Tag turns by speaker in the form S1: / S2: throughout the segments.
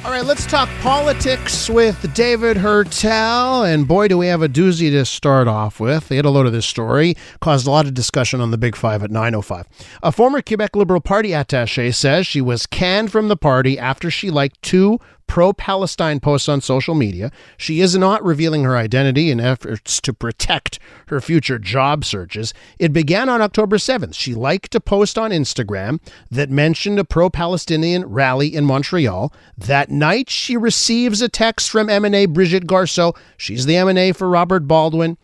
S1: All right, let's talk politics with David Heurtel. And boy, do we have a doozy to start off with. They had a load of this story, caused a lot of discussion on the Big Five at 9:05. A former Quebec Liberal Party attaché says she was canned from the party after she liked two pro-Palestine posts on social media. She is not revealing her identity in efforts to protect her future job searches. It began on October 7th. She liked a post on Instagram that mentioned a pro-Palestinian rally in Montreal. That night, she receives a text from M&A Brigitte Garceau. She's the M&A for Robert Baldwin.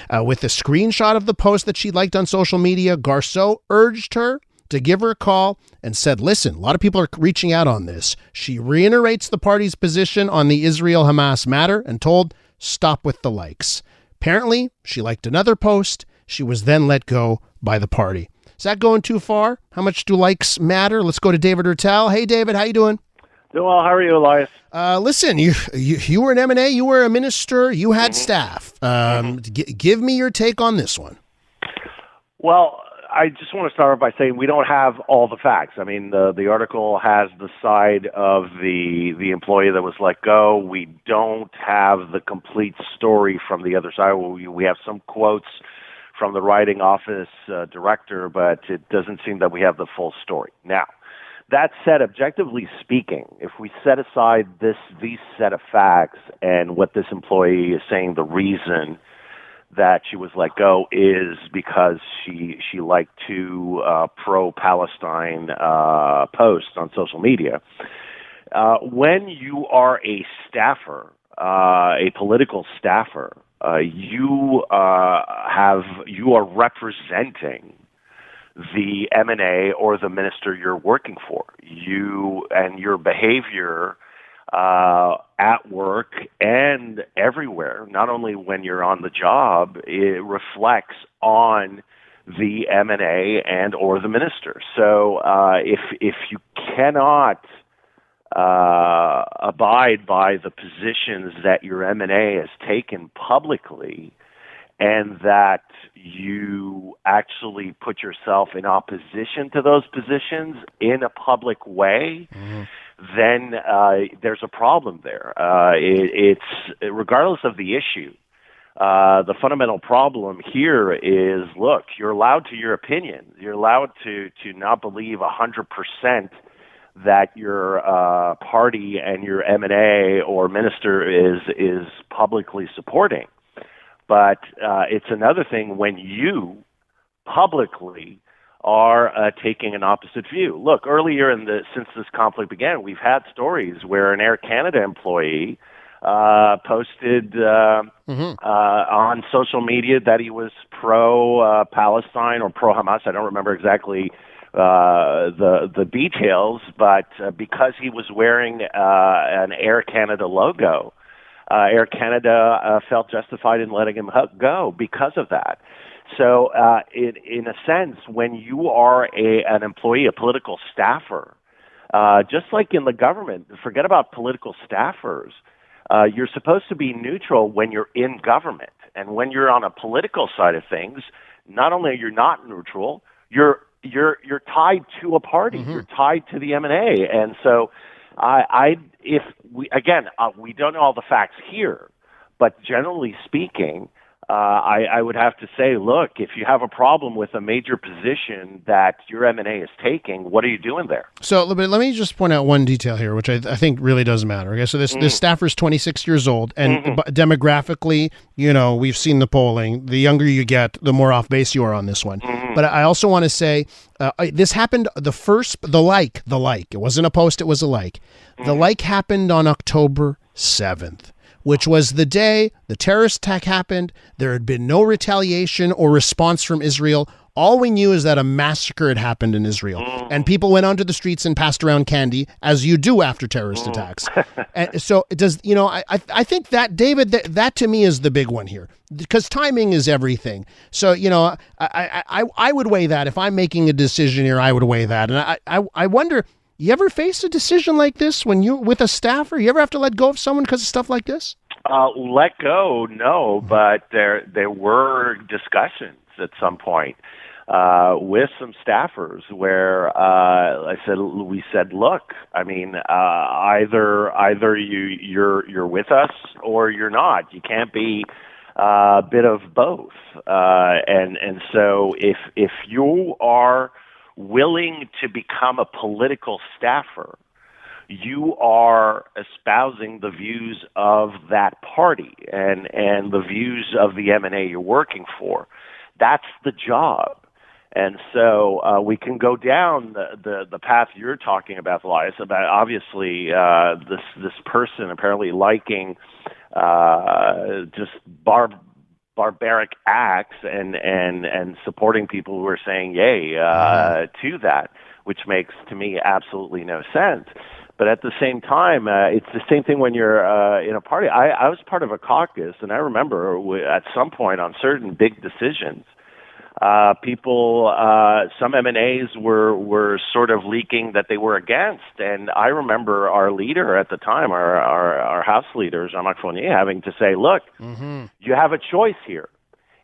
S1: With a screenshot of the post that she liked on social media, Garceau urged her to give her a call and said, listen, a lot of people are reaching out on this. She reiterates the party's position on the Israel-Hamas matter and told, stop with the likes. Apparently, she liked another post. She was then let go by the party. Is that going too far? How much do likes matter? Let's go to David Heurtel. Hey, David, how you doing?
S2: Doing well. How are you, Elias?
S1: Listen, you were an M&A, you were a minister, you had staff. Give me your take on this one.
S2: Well, I just want to start by saying we don't have all the facts. I mean, the article has the side of the employee that was let go. We don't have the complete story from the other side. We have some quotes from the writing office director, but it doesn't seem that we have the full story. Now, that said, objectively speaking, if we set aside these set of facts and what this employee is saying, the reason that she was let go is because she liked two pro-Palestine posts on social media. When you are a staffer, a political staffer, you are representing the M&A or the minister you're working for. You and your behavior at work and everywhere, not only when you're on the job, it reflects on the M&A and or the minister. So if you cannot abide by the positions that your M&A has taken publicly, and that you actually put yourself in opposition to those positions in a public way, then there's a problem there. It's regardless of the issue. The fundamental problem here is, look, you're allowed to your opinion. You're allowed to not believe 100% that your party and your M&A or minister is publicly supporting. But it's another thing when you publicly are taking an opposite view. Look, earlier since this conflict began, we've had stories where an Air Canada employee posted on social media that he was pro-Palestine or pro-Hamas. I don't remember exactly the details, but because he was wearing an Air Canada logo, Air Canada felt justified in letting him go because of that. So, in a sense, when you are an employee, a political staffer, just like in the government, forget about political staffers. You're supposed to be neutral when you're in government, and when you're on a political side of things, not only are you not neutral, you're tied to a party. You're tied to the M&A, and so. We don't know all the facts here, but generally speaking, I would have to say, look, if you have a problem with a major position that your M&A is taking, what are you doing there?
S1: So let me just point out one detail here, which I think really does matter. Okay, so this staffer is 26 years old, and demographically, we've seen the polling. The younger you get, the more off base you are on this one. But I also want to say this happened. The like. It wasn't a post; it was a like. The like happened on October 7th. Which was the day the terrorist attack happened. There had been no retaliation or response from Israel. All we knew is that a massacre had happened in Israel. And people went onto the streets and passed around candy, as you do after terrorist attacks. And so it does, I think that, David, that to me is the big one here. Because timing is everything. So, I would weigh that. If I'm making a decision here, I would weigh that. And I wonder, you ever face a decision like this when you're with a staffer? You ever have to let go of someone because of stuff like this?
S2: Let go, no, but there were discussions at some point. with some staffers where we said, look, I mean, either you're with us or you're not. You can't be a bit of both. And so if you are willing to become a political staffer, you are espousing the views of that party and the views of the MNA you're working for. That's the job. And so we can go down the path you're talking about, Elias, about obviously this person apparently liking just barbaric acts and supporting people who are saying yay to that, which makes to me absolutely no sense. But at the same time, it's the same thing when you're in a party. I was part of a caucus, and I remember at some point on certain big decisions, some MNAs were sort of leaking that they were against. And I remember our leader at the time, our House leader, Jean-Marc Fournier, having to say, look, you have a choice here.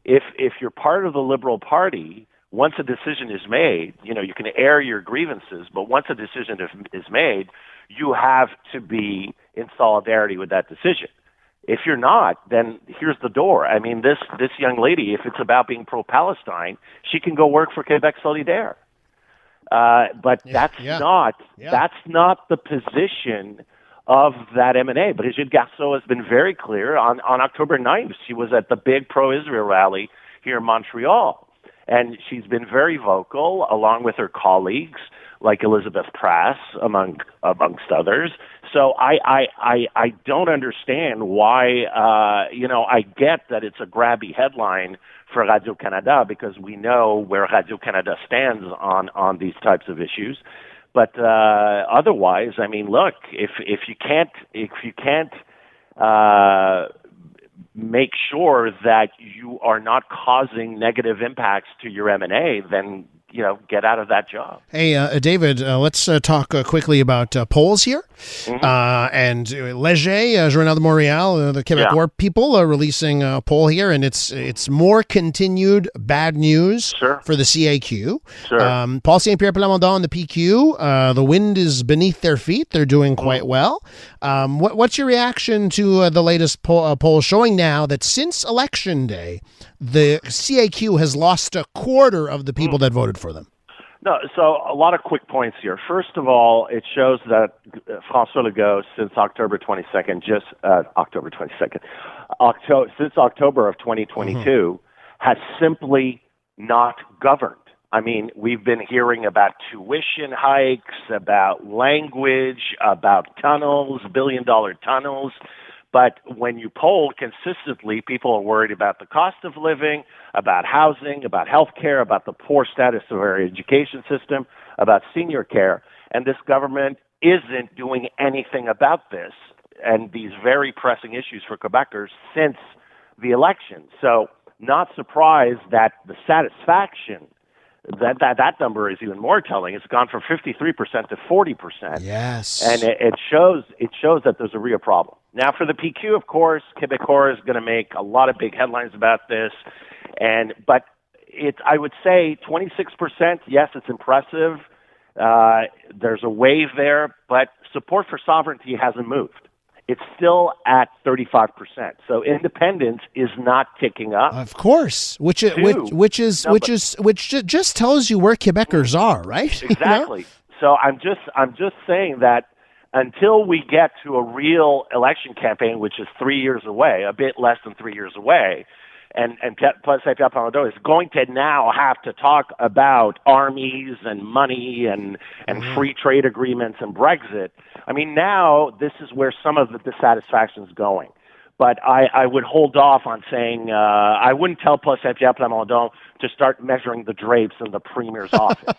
S2: If you're part of the Liberal Party, once a decision is made, you can air your grievances, but once a decision is made, you have to be in solidarity with that decision. If you're not, then here's the door. I mean, this young lady, if it's about being pro-Palestine, she can go work for Quebec Solidaire. But that's not the position of that MNA. But Brigitte Garceau has been very clear. On October 9th, she was at the big pro-Israel rally here in Montreal. And she's been very vocal, along with her colleagues, like Elizabeth Prass, amongst others. So I don't understand why, I get that it's a grabby headline for Radio-Canada because we know where Radio-Canada stands on these types of issues. But otherwise, I mean, look, if you can't make sure that you are not causing negative impacts to your MNA, then get out of that job.
S1: Hey, David, let's talk quickly about polls here. And Alleges, Journal de Montréal, the Québécois people are releasing a poll here, and it's more continued bad news for the CAQ. Paul Saint-Pierre Plamondon and the PQ, the wind is beneath their feet. They're doing quite well. What's your reaction to the latest poll showing now that since Election Day, the CAQ has lost a quarter of the people that voted for them?
S2: No, so a lot of quick points here. First of all, it shows that François Legault, since October 22nd, since October of 2022, has simply not governed. I mean, we've been hearing about tuition hikes, about language, about tunnels, billion-dollar tunnels. But when you poll consistently, people are worried about the cost of living, about housing, about health care, about the poor status of our education system, about senior care. And this government isn't doing anything about this and these very pressing issues for Quebecers since the election. So not surprised that the satisfaction, that number is even more telling. It's gone from 53% to 40%.
S1: Yes.
S2: And it shows that there's a real problem. Now, for the PQ, of course, Québécois is going to make a lot of big headlines about this. But I would say 26%, yes, it's impressive. There's a wave there, but support for sovereignty hasn't moved. It's still at 35%. So independence is not ticking up.
S1: Of course, which just tells you where Quebecers are, right?
S2: Exactly. So I'm just saying that until we get to a real election campaign, which is 3 years away, a bit less than 3 years away, and Saint-Pierre Plamondon is going to now have to talk about armies and money and free trade agreements and Brexit. I mean, now this is where some of the dissatisfaction is going. But I would hold off on saying, I wouldn't tell Saint-Pierre Plamondon to start measuring the drapes in the Premier's office.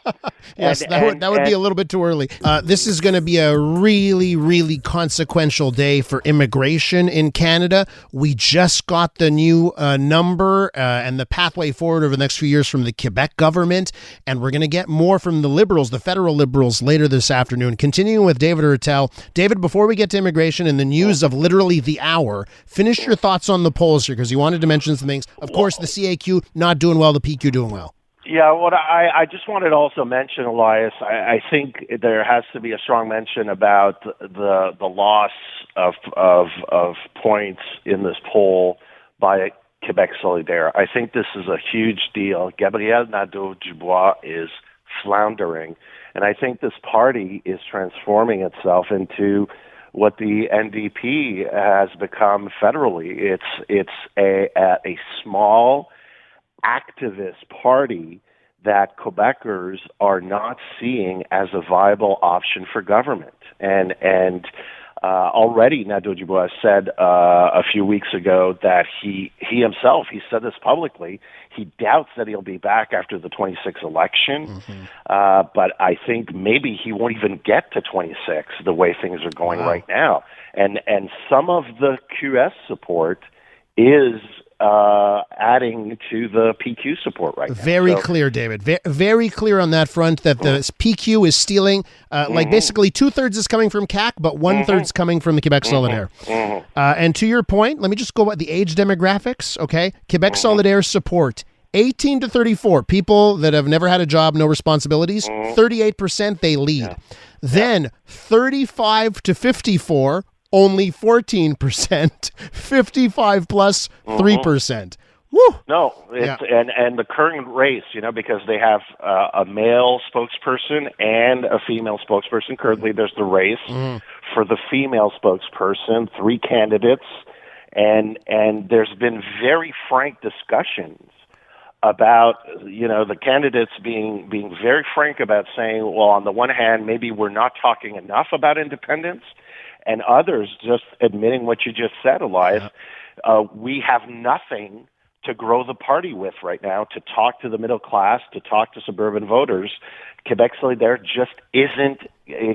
S1: Yes, that would be a little bit too early. This is going to be a really, really consequential day for immigration in Canada. We just got the new number and the pathway forward over the next few years from the Quebec government, and we're going to get more from the Liberals, the federal Liberals, later this afternoon. Continuing with David Heurtel. David, before we get to immigration and the news of literally the hour, finish your thoughts on the polls here, because you wanted to mention some things. Of course, the CAQ not doing well, the PQ doing well.
S2: Yeah, what I just wanted to also mention, Elias, I think there has to be a strong mention about the loss of points in this poll by Quebec Solidaire. I think this is a huge deal. Gabriel Nadeau-Dubois is floundering, and I think this party is transforming itself into what the NDP has become federally. It's a small activist party that Quebecers are not seeing as a viable option for government. And already Nadeau-Dubois said a few weeks ago that he himself, he said this publicly, he doubts that he'll be back after the 26 election. But I think maybe he won't even get to 26 the way things are going right now. And some of the QS support is adding to the PQ support right now.
S1: Very clear, David. Very clear on that front that the PQ is stealing. Like basically 2/3 is coming from CAC, but 1/3 is coming from the Quebec Solidaire. And to your point, let me just go about the age demographics. Okay, Quebec Solidaire support 18 to 34, people that have never had a job, no responsibilities. 38% they lead. Then 35 to 54. Only 14%, 55 plus 3%. Woo!
S2: No, and the current race, because they have a male spokesperson and a female spokesperson. Currently, there's the race for the female spokesperson, 3 candidates, and there's been very frank discussions about the candidates being very frank about saying, well, on the one hand, maybe we're not talking enough about independence. And others just admitting what you just said, Elias. We have nothing to grow the party with right now, to talk to the middle class, to talk to suburban voters. Quebec Solidaire just isn't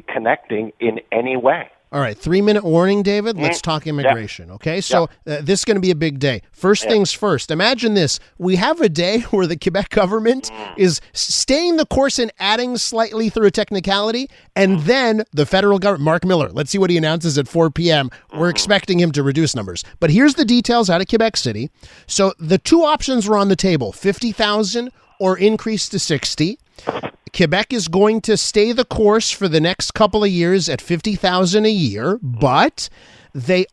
S2: connecting in any way.
S1: All right, 3-minute warning, David. Let's talk immigration, okay? So this is going to be a big day. First things first, imagine this. We have a day where the Quebec government is staying the course and adding slightly through a technicality, and then the federal government, Mark Miller, let's see what he announces at 4 p.m. We're expecting him to reduce numbers. But here's the details out of Quebec City. So the 2 options were on the table, 50,000 or increase to 60. Quebec is going to stay the course for the next couple of years at 50,000 a year, but the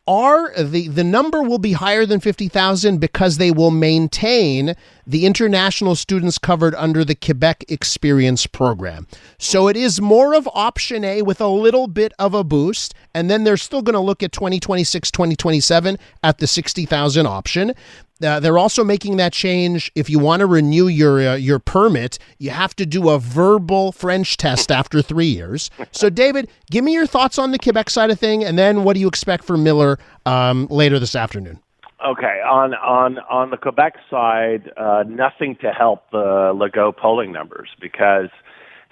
S1: number will be higher than 50,000 because they will maintain the international students covered under the Quebec Experience program. So it is more of option A with a little bit of a boost, and then they're still going to look at 2026, 2027 at the 60,000 option. They're also making that change. If you want to renew your permit, you have to do a verbal French test after 3 years. So, David, give me your thoughts on the Quebec side of thing, and then what do you expect from Miller later this afternoon?
S2: Okay, on the Quebec side, nothing to help the Legault polling numbers, because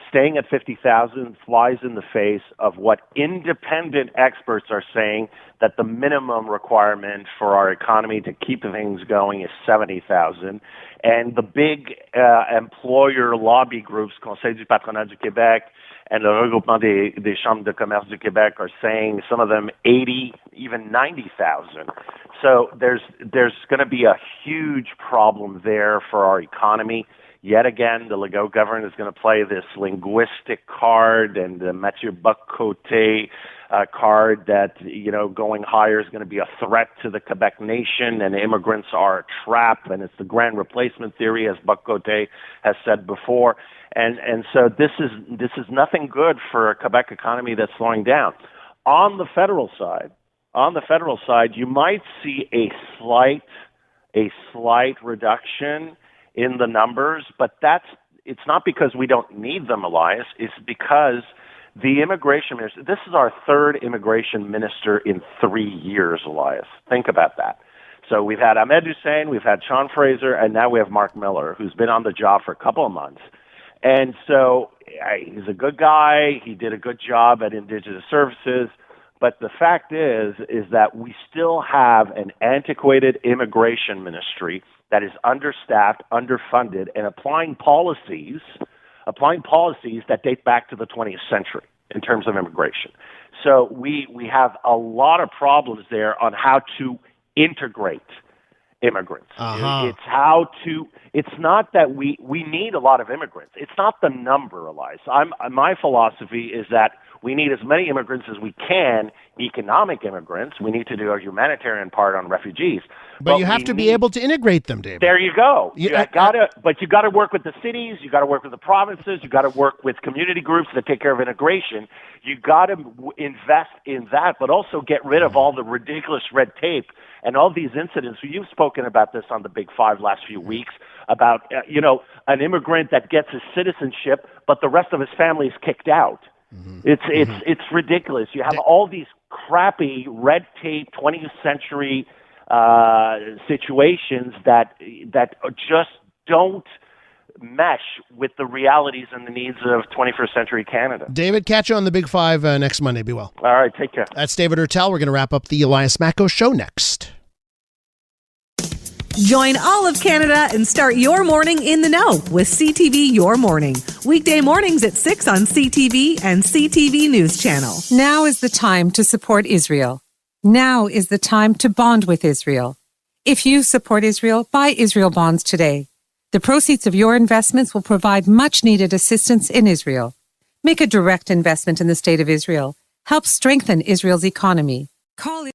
S2: staying at 50,000 flies in the face of what independent experts are saying, that the minimum requirement for our economy to keep things going is 70,000. And the big employer lobby groups, Conseil du Patronat du Québec and le Regroupement des Chambres de Commerce du Québec, are saying, some of them 80, even 90,000. So there's going to be a huge problem there for our economy. Yet again, the Legault government is going to play this linguistic card, and the Mathieu Bock-Côté card that, going higher is going to be a threat to the Quebec nation, and immigrants are a trap, and it's the grand replacement theory, as Bock-Côté has said before. And so this is nothing good for a Quebec economy that's slowing down. On the federal side, you might see a slight reduction in the numbers, but it's not because we don't need them, Elias. It's because the immigration minister, this is our 3rd immigration minister in 3 years, Elias. Think about that. So we've had Ahmed Hussein, we've had Sean Fraser, and now we have Mark Miller, who's been on the job for a couple of months. And so he's a good guy. He did a good job at Indigenous Services. But the fact is that we still have an antiquated immigration ministry that is understaffed, underfunded, and applying policies that date back to the 20th century in terms of immigration. So we have a lot of problems there on how to integrate immigrants.
S1: Uh-huh.
S2: It's not that we need a lot of immigrants. It's not the number, Elias. My philosophy is that we need as many immigrants as we can, economic immigrants. We need to do our humanitarian part on refugees.
S1: But you have to be able to integrate them, David.
S2: There you go. But you got to work with the cities. You got to work with the provinces. You got to work with community groups that take care of integration. You got to invest in that, but also get rid of all the ridiculous red tape and all these incidents. You've spoken about this on the Big Five last few weeks about an immigrant that gets his citizenship, but the rest of his family is kicked out. Mm-hmm. It's ridiculous. You have all these crappy red tape 20th century situations that just don't mesh with the realities and the needs of 21st century Canada.
S1: David, catch you on the Big Five next Monday. Be well.
S2: All right, take care.
S1: That's David Heurtel. We're going to wrap up the Elias Macko Show next.
S3: Join all of Canada and start your morning in the know with CTV Your Morning. Weekday mornings at 6 on CTV and CTV News Channel.
S4: Now is the time to support Israel. Now is the time to bond with Israel. If you support Israel, buy Israel bonds today. The proceeds of your investments will provide much-needed assistance in Israel. Make a direct investment in the state of Israel. Help strengthen Israel's economy. Call